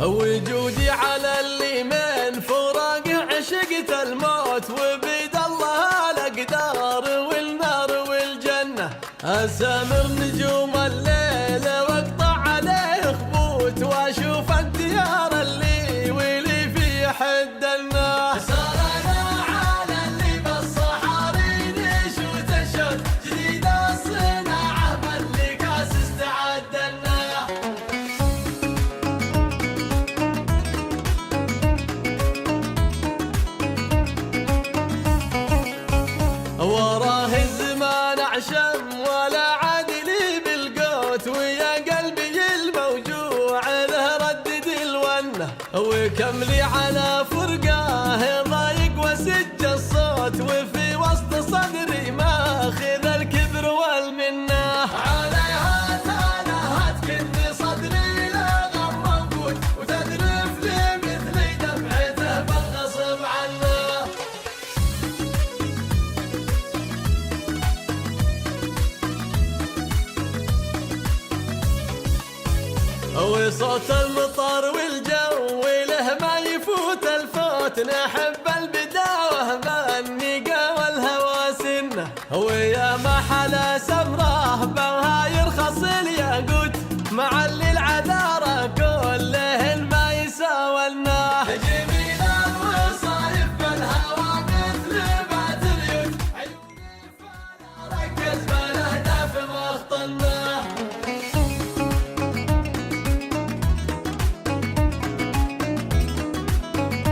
وجودي على اللي من فراق عشقت الموت، وبيد الله الأقدار والنار والجنة. أسامر نجوم الليل واقطع عليه خبوت، واشوف الديار اللي ولي في حد النار. سرنا على اللي بالصحاري نشوت الشوت، جديد الصناعة باللي كاس استعدنا. وراه الزمان عشم ولا عادلي بالقوت، ويا قلبي الموجوع له ردد الونه. وكم لي على فرقاه ضايق وسج الصوت، وفي وسط صدري ماخذ الكبر والمنه. عليها تنهت كني صدري لا غم موجود، وتذرف لي مثلي دمعته بالغصب عنه. وصوت المطر والجو له ما يفوت الفوت، نحب البداوة بالنقا والهوى سنة. ويا ما حلا سمراه بها يرخص الياقوت، مع اللي العذار